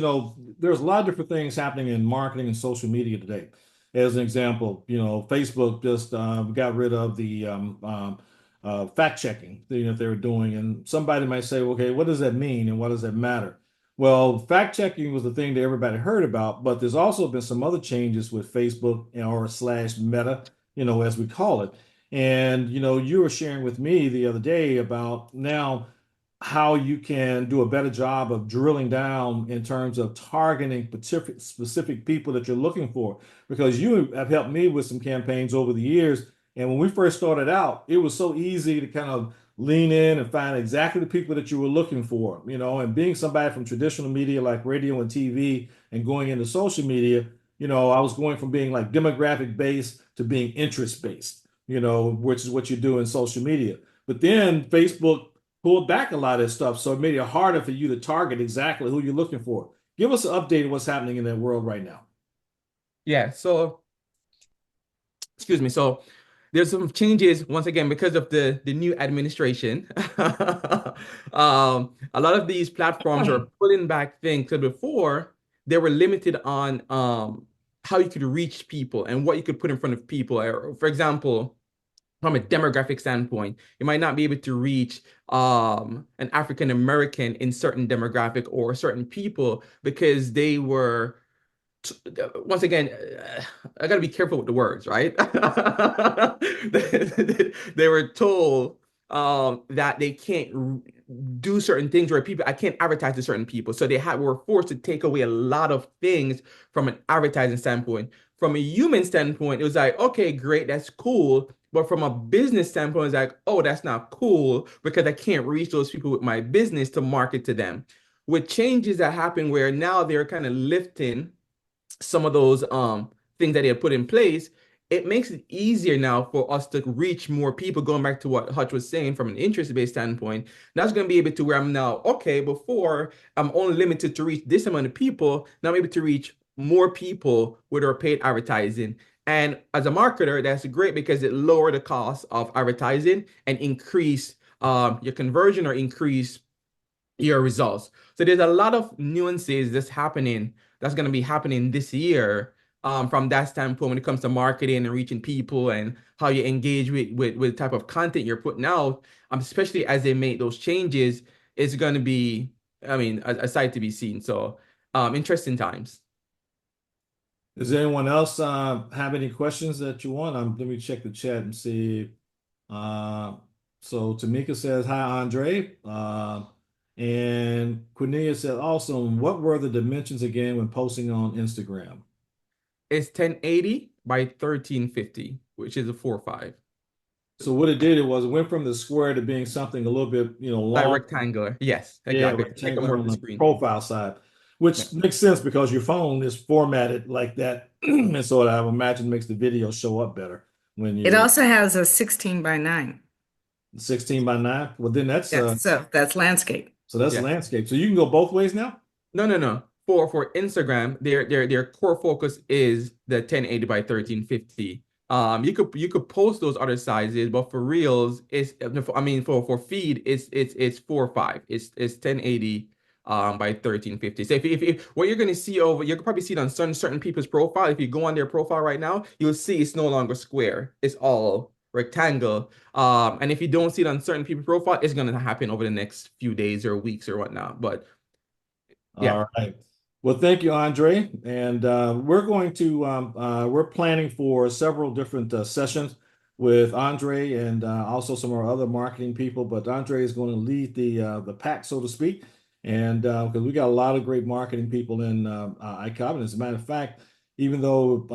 there's a lot of different things happening in marketing and social media today. As an example, Facebook just got rid of the fact checking that they were doing. And somebody might say, okay, what does that mean and what does that matter? Well, fact checking was the thing that everybody heard about, but there's also been some other changes with Facebook or slash Meta, as we call it. And you were sharing with me the other day about now how you can do a better job of drilling down in terms of targeting specific people that you're looking for. Because you have helped me with some campaigns over the years. And when we first started out, it was so easy to kind of lean in and find exactly the people that you were looking for, and being somebody from traditional media like radio and TV and going into social media, I was going from being like demographic based to being interest based, which is what you do in social media. But then Facebook pulled back a lot of this stuff, so it made it harder for you to target exactly who you're looking for. Give us an update of what's happening in that world right now. Yeah, so excuse me. So there's some changes once again because of the new administration. A lot of these platforms are pulling back things. So before they were limited on how you could reach people and what you could put in front of people. For example, from a demographic standpoint, you might not be able to reach an African American in certain demographic or certain people because they were once again, I got to be careful with the words, right? They were told that they can't do certain things where I can't advertise to certain people. So were forced to take away a lot of things from an advertising standpoint. From a human standpoint, it was like, okay, great, that's cool. But from a business standpoint, it's like, oh, that's not cool because I can't reach those people with my business to market to them. With changes that happen where now they're kind of lifting some of those things that they had put in place, it makes it easier now for us to reach more people. Going back to what Hutch was saying from an interest-based standpoint, that's going to be able to where I'm now, okay, before I'm only limited to reach this amount of people, now I'm able to reach more people with our paid advertising. And as a marketer, that's great because it lower the cost of advertising and increase your conversion or increase your results. So there's a lot of nuances that's going to be happening this year from that standpoint when it comes to marketing and reaching people and how you engage with the type of content you're putting out, especially as they make those changes. It's going to be, a sight to be seen. So interesting times. Does anyone else have any questions that you want? Let me check the chat and see. So Tamika says, hi, Andre. And Cornelia said, awesome. What were the dimensions again when posting on Instagram? It's 1080 by 1350, which is a 4:5. So what it did, it went from the square to being something a little bit, long. Like rectangular. Yes, exactly. Yeah, rectangular on the screen. profile side, which makes sense because your phone is formatted like that. And so I imagine makes the video show up better when you. It also has a 16 by 9. 16 by 9. Well, then that's so that's landscape. So that's landscape. So you can go both ways now? No. For Instagram, their core focus is the 1080 by 1350. You could post those other sizes, but for Reels, for feed, it's 4:5. It's 1080 by 1350. So if what you're gonna see you can probably see it on certain people's profile. If you go on their profile right now, you'll see it's no longer square. It's all rectangle. And if you don't see it on certain people's profile, it's gonna happen over the next few days or weeks or whatnot. But yeah. All right. Well, thank you, Andre. And we're planning for several different sessions with Andre and also some of our other marketing people. But Andre is going to lead the pack, so to speak. And because we got a lot of great marketing people in ICABA. And as a matter of fact, even though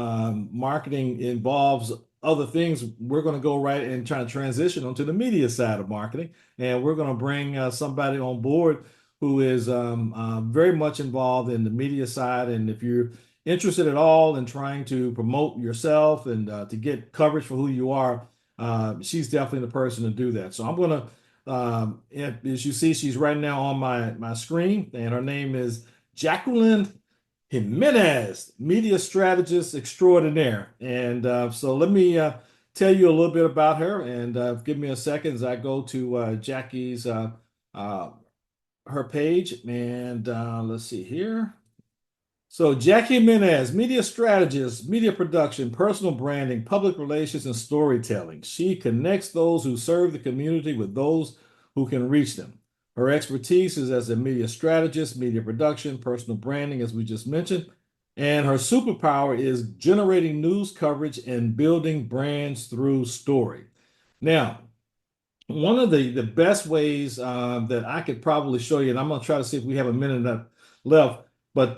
marketing involves other things, we're going to go right and try to transition onto the media side of marketing. And we're going to bring somebody on board who is very much involved in the media side. And if you're interested at all in trying to promote yourself and to get coverage for who you are, she's definitely the person to do that. So I'm going to, as you see, she's right now on my screen, and her name is Jacqueline Jimenez, media strategist extraordinaire. And so let me tell you a little bit about her, and give me a second as I go to Jackie's her page, and let's see here. So Jackie Jimenez, media strategist, media production, personal branding, public relations, and storytelling. She connects those who serve the community with those who can reach them. Her expertise is as a media strategist, media production, personal branding, as we just mentioned. And her superpower is generating news coverage and building brands through story. Now, one of the best ways that I could probably show you, and I'm going to try to see if we have a minute left, but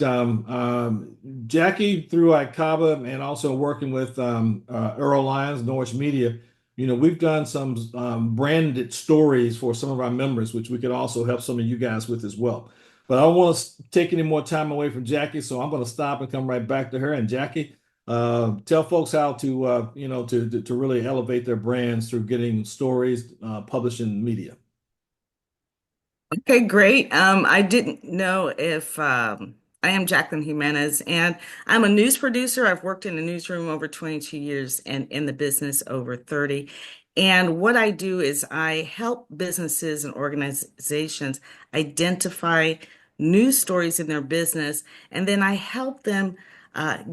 Jackie through ICABA and also working with Earl Lyons, Norwich Media, we've done some branded stories for some of our members, which we could also help some of you guys with as well. But I don't want to take any more time away from Jackie, so I'm going to stop and come right back to her. And Jackie, tell folks how to to really elevate their brands through getting stories published in media. Okay, great. I didn't know if I am Jacqueline Jimenez, and I'm a news producer. I've worked in the newsroom over 22 years and in the business over 30. And what I do is I help businesses and organizations identify news stories in their business, and then I help them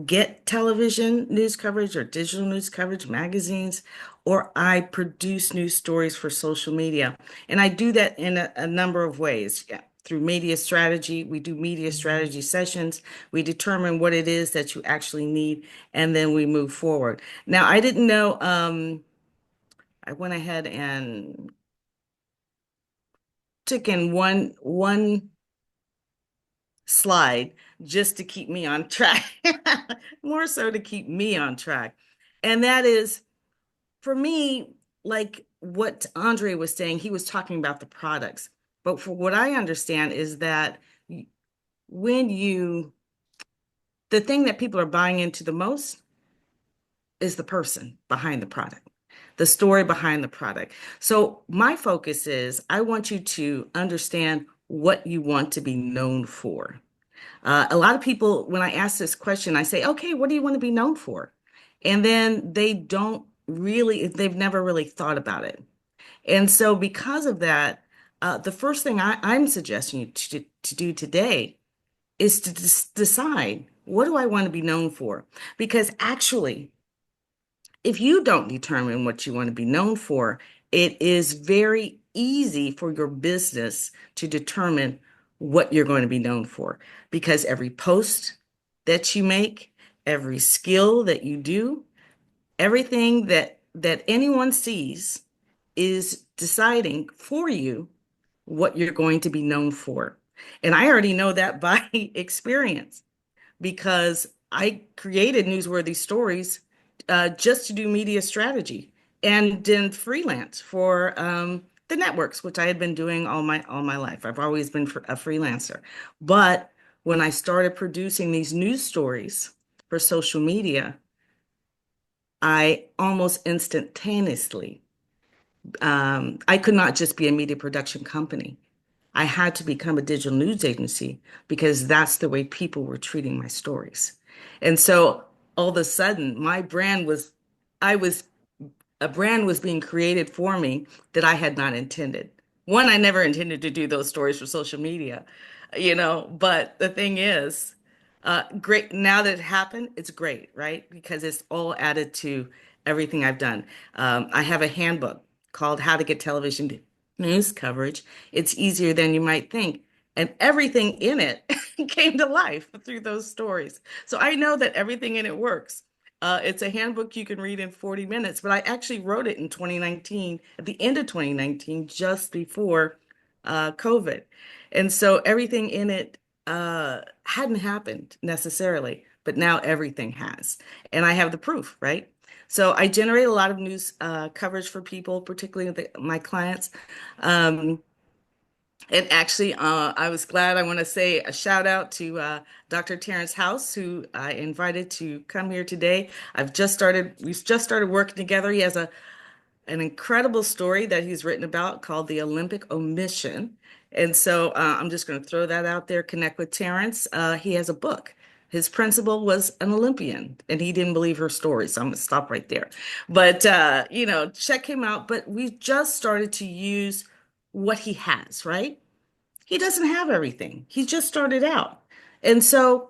get television news coverage or digital news coverage, magazines, or I produce news stories for social media. And I do that in a number of ways. Yeah. Through media strategy, we do media strategy sessions. We determine what it is that you actually need, and then we move forward. Now, I didn't know, I went ahead and took in one slide just to keep me on track, more so to keep me on track. And that is, for me, like what Andre was saying, he was talking about the products. But for what I understand is that the thing that people are buying into the most is the person behind the product, the story behind the product. So my focus is I want you to understand what you want to be known for. A lot of people, when I ask this question, I say, okay, what do you want to be known for? And then they've never really thought about it. And so because of that, the first thing I'm suggesting you to do today is to decide, what do I want to be known for? Because actually, if you don't determine what you want to be known for, it is very easy for your business to determine what you're going to be known for. Because every post that you make, every skill that you do, everything that anyone sees is deciding for you what you're going to be known for. And I already know that by experience, because I created newsworthy stories just to do media strategy and then freelance for the networks, which I had been doing all my life. I've always been a freelancer. But when I started producing these news stories for social media, I almost instantaneously, I could not just be a media production company. I had to become a digital news agency because that's the way people were treating my stories. And so all of a sudden, a brand was being created for me that I had not intended. One, I never intended to do those stories for social media, but the thing is, great. Now that it happened, it's great, right? Because it's all added to everything I've done. I have a handbook called How to Get Television News Coverage. It's easier than you might think. And everything in it came to life through those stories. So I know that everything in it works. It's a handbook you can read in 40 minutes, but I actually wrote it in 2019, at the end of 2019, just before COVID. And so everything in it hadn't happened necessarily, but now everything has. And I have the proof, right? So I generate a lot of news coverage for people, particularly my clients. And actually, I was glad. I want to say a shout out to Dr. Terrence House, who I invited to come here today. We've just started working together. He has an incredible story that he's written about called The Olympic Omission. And so I'm just going to throw that out there, connect with Terrence. He has a book. His principal was an Olympian and he didn't believe her story. So I'm going to stop right there. But, check him out. But we've just started to use what he has, right? He doesn't have everything. He just started out. And so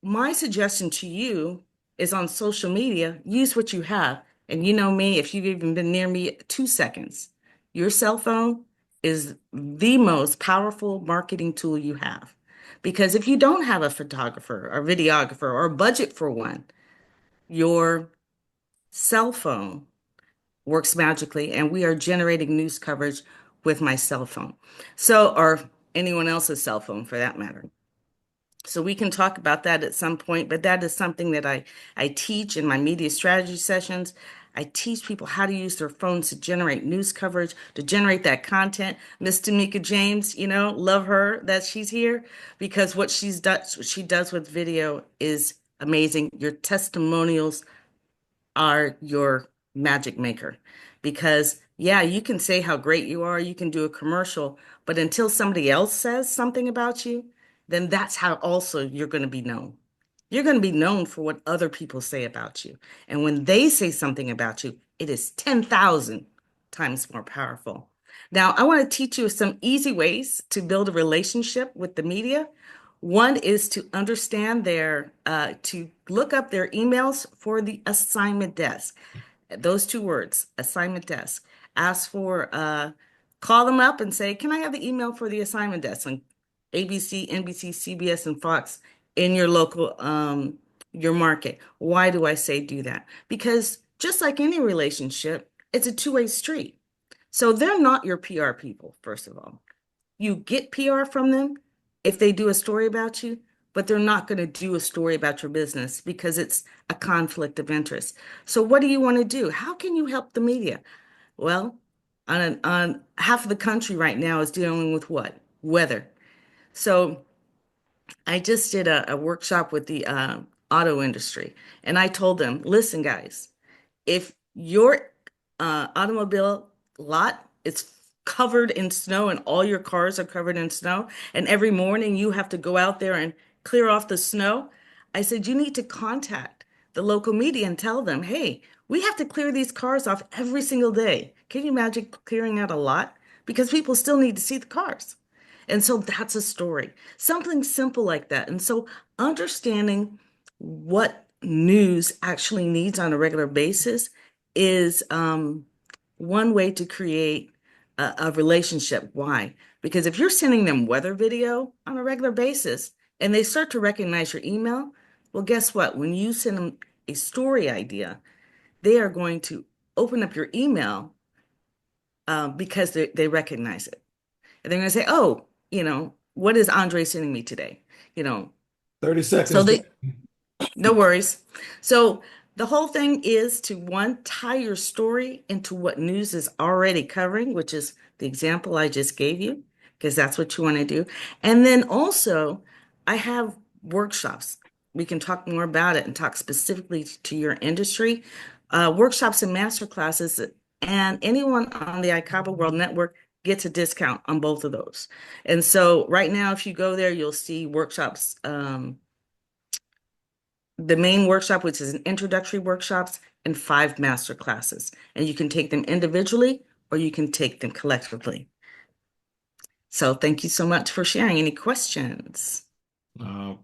my suggestion to you is on social media, use what you have. And you know me, if you've even been near me 2 seconds, your cell phone is the most powerful marketing tool you have. Because if you don't have a photographer or videographer or a budget for one, your cell phone works magically, and we are generating news coverage with my cell phone. So, or anyone else's cell phone for that matter. So we can talk about that at some point, but that is something that I teach in my media strategy sessions. I teach people how to use their phones to generate news coverage, to generate that content. Miss Tamika James, love her that she's here because what she does with video is amazing. Your testimonials are your magic maker because you can say how great you are, you can do a commercial, but until somebody else says something about you, then that's how also you're going to be known. You're going to be known for what other people say about you. And when they say something about you, it is 10,000 times more powerful. Now, I want to teach you some easy ways to build a relationship with the media. One is to understand to look up their emails for the assignment desk. Those two words, assignment desk. Call them up and say, can I have the email for the assignment desk on ABC, NBC, CBS, and Fox in your local, your market? Why do I say do that? Because just like any relationship, it's a two-way street. So they're not your PR people, first of all. You get PR from them if they do a story about you, but they're not going to do a story about your business because it's a conflict of interest. So what do you want to do? How can you help the media? Well, on half of the country right now is dealing with what? Weather. So I just did a workshop with the auto industry, and I told them, listen, guys, if your automobile lot is covered in snow and all your cars are covered in snow, and every morning you have to go out there and clear off the snow, I said, you need to contact the local media and tell them, hey, we have to clear these cars off every single day. Can you imagine clearing out a lot? Because people still need to see the cars. And so that's a story, something simple like that. And so understanding what news actually needs on a regular basis is one way to create a relationship. Why? Because if you're sending them weather video on a regular basis and they start to recognize your email, well, guess what? When you send them a story idea, they are going to open up your email because they recognize it. And they're going to say, oh, what is Andre sending me today? 30 seconds. So no worries. So the whole thing is to tie your story into what news is already covering, which is the example I just gave you, because that's what you want to do. And then also I have workshops. We can talk more about it and talk specifically to your industry, workshops and master classes, and anyone on the ICABA World Network gets a discount on both of those. And so right now, if you go there, you'll see workshops, the main workshop, which is an introductory workshops, and 5 master classes. And you can take them individually or you can take them collectively. So thank you so much for sharing. Any questions? Well,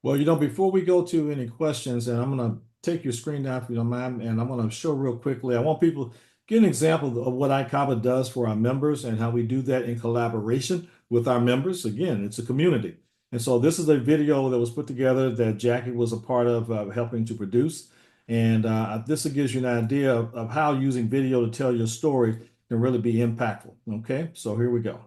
before we go to any questions, and I'm going to take your screen down if you don't mind, and I'm going to show real quickly. I want people to get an example of what ICABA does for our members and how we do that in collaboration with our members. Again, it's a community. And so this is a video that was put together that Jackie was a part of helping to produce. And this gives you an idea of how using video to tell your story can really be impactful. Okay, so here we go.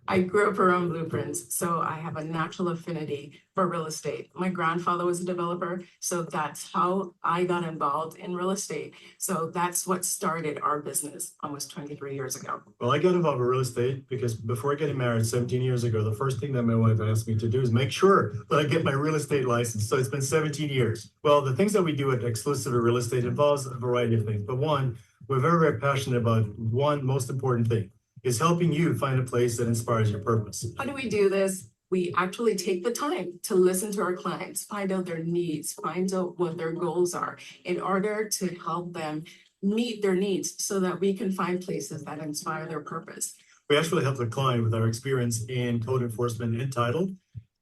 I grew up around blueprints, so I have a natural affinity for real estate. My grandfather was a developer, so that's how I got involved in real estate. So that's what started our business almost 23 years ago. Well, I got involved in real estate because before getting married 17 years ago, the first thing that my wife asked me to do is make sure that I get my real estate license. So it's been 17 years. Well, the things that we do at Exclusive Real Estate involves a variety of things. But one, we're very, very passionate about one most important thing is helping you find a place that inspires your purpose. How do we do this? We actually take the time to listen to our clients, find out their needs, find out what their goals are in order to help them meet their needs so that we can find places that inspire their purpose. We actually help the client with our experience in code enforcement and title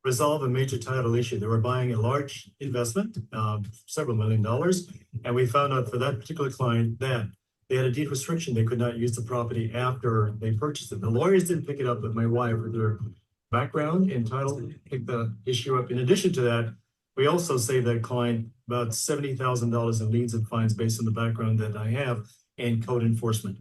resolve a major title issue. They were buying a large investment, several $1 million, and we found out for that particular client that they had a deed restriction. They could not use the property after they purchased it. The lawyers didn't pick it up, but my wife, with their background in title, picked the issue up. In addition to that, we also saved that client about $70,000 in liens and fines based on the background that I have in code enforcement.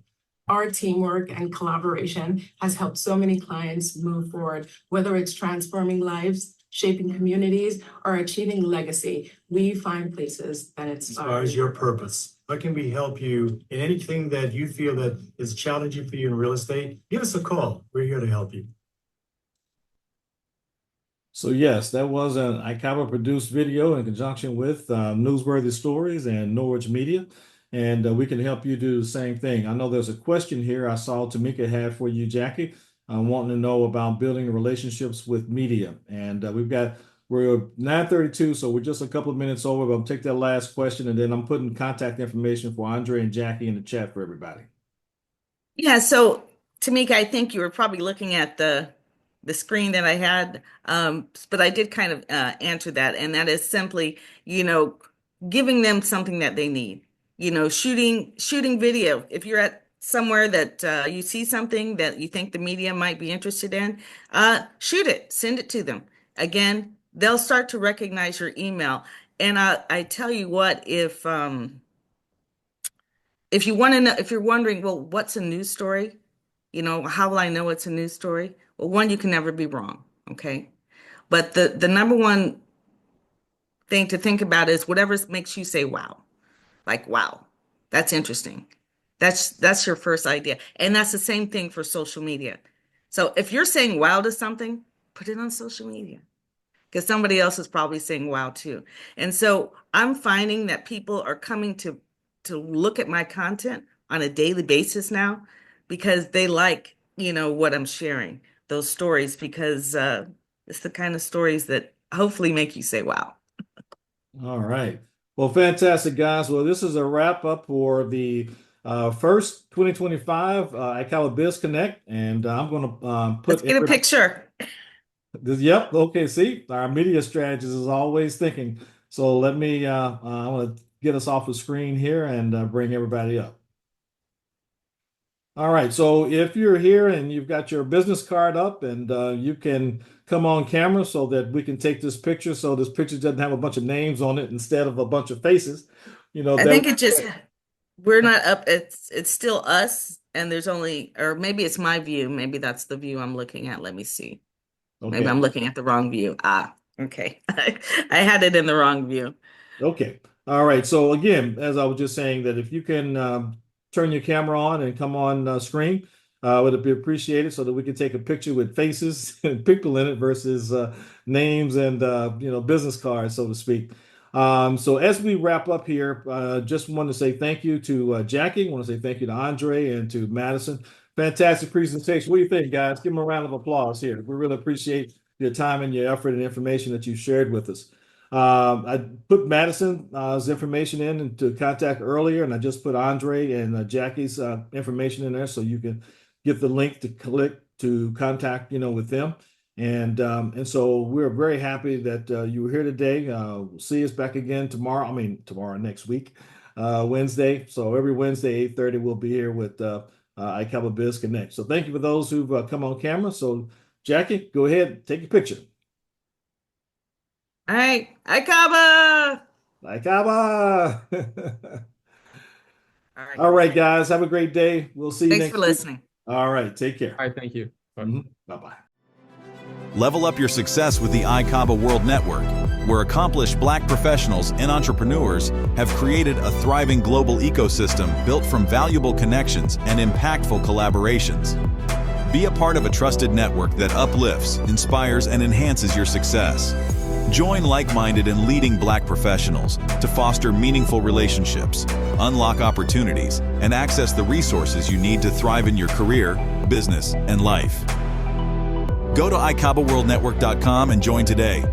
Our teamwork and collaboration has helped so many clients move forward, whether it's transforming lives, shaping communities, or achieving legacy. We find places that inspire your purpose. How can we help you in anything that you feel that is challenging for you in real estate? Give us a call. We're here to help you. So yes, that was an ICABA produced video in conjunction with Newsworthy Stories and Norwich Media. And we can help you do the same thing. I know there's a question here I saw Tamika had for you, Jackie, wanting to know about building relationships with media. And we're 9:32, so we're just a couple of minutes over, but I'll take that last question and then I'm putting contact information for Andre and Jackie in the chat for everybody. Yeah, so Tamika, I think you were probably looking at the screen that I had, but I did kind of answer that, and that is simply, giving them something that they need. Shooting video. If you're at somewhere that you see something that you think the media might be interested in, shoot it, send it to them. Again, they'll start to recognize your email. And I tell you what, if you want to know, if you're wondering, well, what's a news story? How will I know it's a news story? Well, one, you can never be wrong, okay? But the number one thing to think about is whatever makes you say, wow. Like, wow, that's interesting. That's your first idea. And that's the same thing for social media. So if you're saying wow to something, put it on social media because somebody else is probably saying wow too. And so I'm finding that people are coming to look at my content on a daily basis now because they like, what I'm sharing, those stories, because it's the kind of stories that hopefully make you say wow. All right. Well, fantastic, guys. Well, this is a wrap up for the first 2025 ICABA Biz Connect, and I'm going to put. Let's get a picture. Yep. Okay. See, our media strategist is always thinking. So let me. I want to get us off the screen here and bring everybody up. All right. So if you're here and you've got your business card up, and you can come on camera so that we can take this picture. So this picture doesn't have a bunch of names on it instead of a bunch of faces. I think it just, we're not up. It's still us, and there's only, or maybe it's my view. Maybe that's the view I'm looking at. Let me see. Okay. Maybe I'm looking at the wrong view. Okay. I had it in the wrong view. Okay. All right. So again, as I was just saying, that if you can turn your camera on and come on screen, would be appreciated so that we can take a picture with faces and people in it versus names and business cards, so to speak. So as we wrap up here, just want to say thank you to Jackie. I want to say thank you to Andre and to Madison. Fantastic presentation. What do you think, guys? Give them a round of applause here. We really appreciate your time and your effort and information that you shared with us. I put Madison's information in to contact earlier, and I just put Andre and Jackie's information in there so you can get the link to click to contact with them. And so we're very happy that you were here today. We'll see us back again tomorrow. Tomorrow next week, Wednesday. So every Wednesday, 8:30, we'll be here with ICABA Biz Connect. So thank you for those who've come on camera. So Jackie, go ahead, take your picture. All right, ICABA. ICABA. All right, guys, have a great day. We'll see you next week. Thanks for listening. All right, take care. All right, thank you. Bye-bye. Level up your success with the ICABA World Network, where accomplished Black professionals and entrepreneurs have created a thriving global ecosystem built from valuable connections and impactful collaborations. Be a part of a trusted network that uplifts, inspires, and enhances your success. Join like-minded and leading Black professionals to foster meaningful relationships, unlock opportunities, and access the resources you need to thrive in your career, business, and life. Go to ICABAWorldNetwork.com and join today.